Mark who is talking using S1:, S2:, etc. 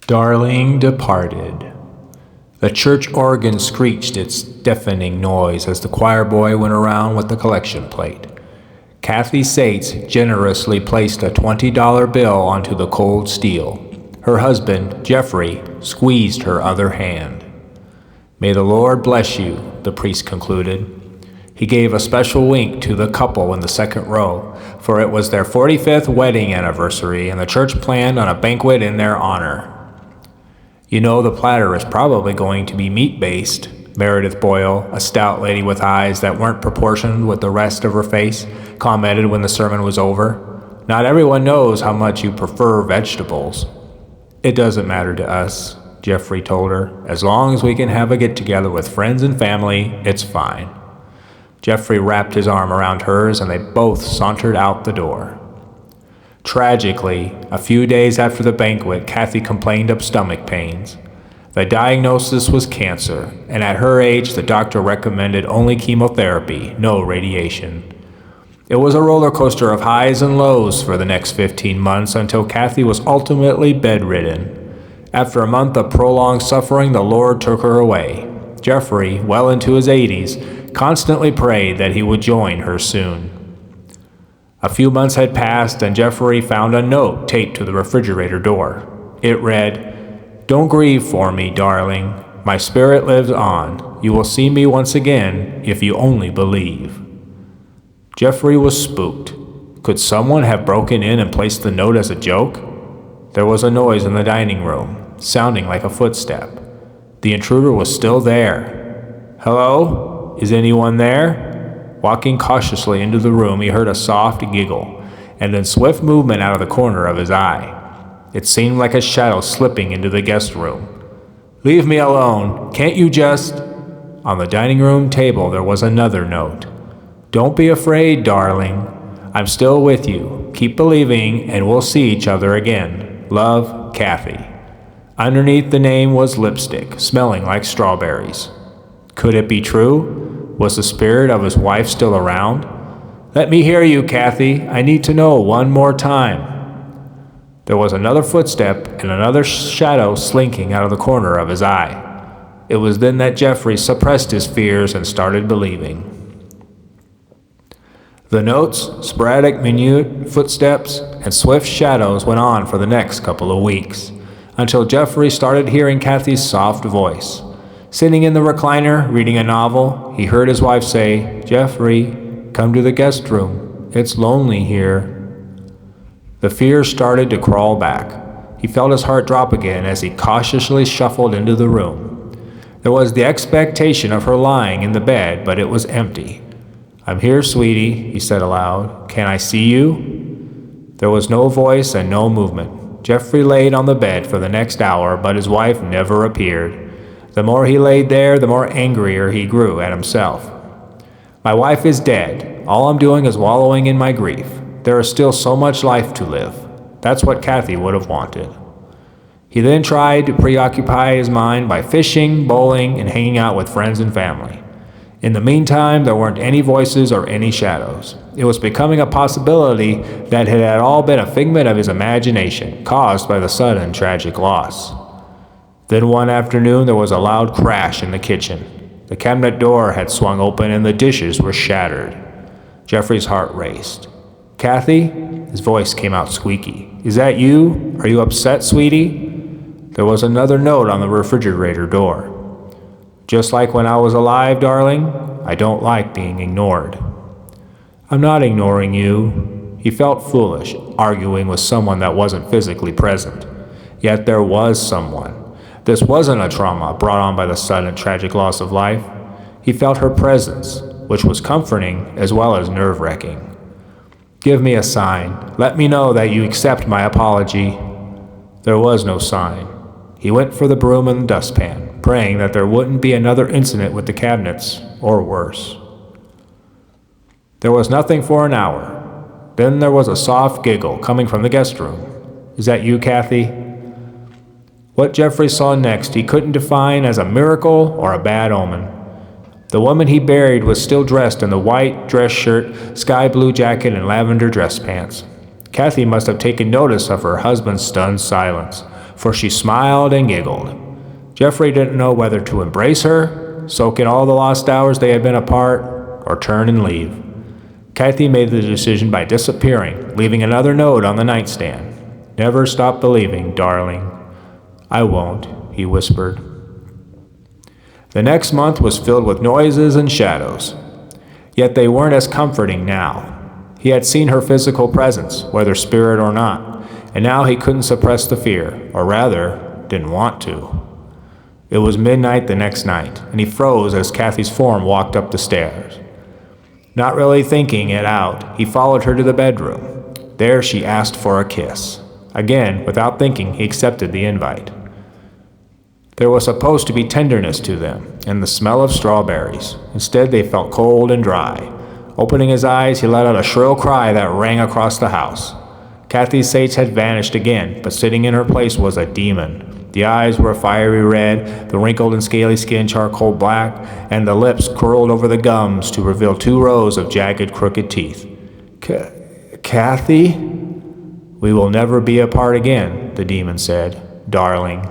S1: Darling departed. The church organ screeched its deafening noise as the choir boy went around with the collection plate. Kathy Sates generously placed a $20 bill onto the cold steel. Her husband, Jeffrey, squeezed her other hand. "May the Lord bless you," the priest concluded. He gave a special wink to the couple in the second row, for it was their 45th wedding anniversary, and the church planned on a banquet in their honor. "You know the platter is probably going to be meat-based," Meredith Boyle, a stout lady with eyes that weren't proportioned with the rest of her face, commented when the sermon was over. "Not everyone knows how much you prefer vegetables." "It doesn't matter to us," Jeffrey told her. "As long as we can have a get-together with friends and family, it's fine." Jeffrey wrapped his arm around hers, and they both sauntered out the door. Tragically, a few days after the banquet, Kathy complained of stomach pains. The diagnosis was cancer, and at her age, the doctor recommended only chemotherapy, no radiation. It was a roller coaster of highs and lows for the next 15 months until Kathy was ultimately bedridden. After a month of prolonged suffering, the Lord took her away. Jeffrey, well into his 80s, constantly prayed that he would join her soon. A few months had passed, and Jeffrey found a note taped to the refrigerator door. It read, "Don't grieve for me, darling. My spirit lives on. You will see me once again if you only believe." Jeffrey was spooked. Could someone have broken in and placed the note as a joke? There was a noise in the dining room, sounding like a footstep. The intruder was still there. "Hello? Is anyone there?" Walking cautiously into the room, he heard a soft giggle, and then swift movement out of the corner of his eye. It seemed like a shadow slipping into the guest room. "Leave me alone. Can't you just—" On the dining room table there was another note. "Don't be afraid, darling. I'm still with you. Keep believing, and we'll see each other again. Love, Kathy." Underneath the name was lipstick, smelling like strawberries. Could it be true? Was the spirit of his wife still around? "Let me hear you, Kathy. I need to know one more time." There was another footstep and another shadow slinking out of the corner of his eye. It was then that Jeffrey suppressed his fears and started believing. The notes, sporadic minute footsteps, and swift shadows went on for the next couple of weeks, until Jeffrey started hearing Kathy's soft voice. Sitting in the recliner, reading a novel, he heard his wife say, "Jeffrey, come to the guest room. It's lonely here." The fear started to crawl back. He felt his heart drop again as he cautiously shuffled into the room. There was the expectation of her lying in the bed, but it was empty. "I'm here, sweetie," he said aloud. "Can I see you?" There was no voice and no movement. Jeffrey laid on the bed for the next hour, but his wife never appeared. The more he laid there, the more angrier he grew at himself. "My wife is dead. All I'm doing is wallowing in my grief. There is still so much life to live." That's what Kathy would have wanted. He then tried to preoccupy his mind by fishing, bowling, and hanging out with friends and family. In the meantime, there weren't any voices or any shadows. It was becoming a possibility that it had all been a figment of his imagination, caused by the sudden tragic loss. Then one afternoon there was a loud crash in the kitchen. The cabinet door had swung open and the dishes were shattered. Jeffrey's heart raced. "Kathy?" His voice came out squeaky. "Is that you? Are you upset, sweetie?" There was another note on the refrigerator door. "Just like when I was alive, darling, I don't like being ignored." "I'm not ignoring you." He felt foolish, arguing with someone that wasn't physically present. Yet there was someone. This wasn't a trauma brought on by the sudden tragic loss of life. He felt her presence, which was comforting as well as nerve-wracking. "Give me a sign. Let me know that you accept my apology." There was no sign. He went for the broom and the dustpan, praying that there wouldn't be another incident with the cabinets, or worse. There was nothing for an hour. Then there was a soft giggle coming from the guest room. "Is that you, Kathy?" What Jeffrey saw next he couldn't define as a miracle or a bad omen. The woman he buried was still dressed in the white dress shirt, sky blue jacket, and lavender dress pants. Kathy must have taken notice of her husband's stunned silence, for she smiled and giggled. Jeffrey didn't know whether to embrace her, soak in all the lost hours they had been apart, or turn and leave. Kathy made the decision by disappearing, leaving another note on the nightstand. "Never stop believing, darling." "I won't," he whispered. The next month was filled with noises and shadows. Yet they weren't as comforting now. He had seen her physical presence, whether spirit or not, and now he couldn't suppress the fear, or rather, didn't want to. It was midnight the next night, and he froze as Kathy's form walked up the stairs. Not really thinking it out, he followed her to the bedroom. There she asked for a kiss. Again, without thinking, he accepted the invite. There was supposed to be tenderness to them, and the smell of strawberries. Instead, they felt cold and dry. Opening his eyes, he let out a shrill cry that rang across the house. Kathy Sates had vanished again, but sitting in her place was a demon. The eyes were a fiery red, the wrinkled and scaly skin charcoal black, and the lips curled over the gums to reveal 2 rows of jagged, crooked teeth. Kathy? "We will never be apart again," the demon said. "Darling."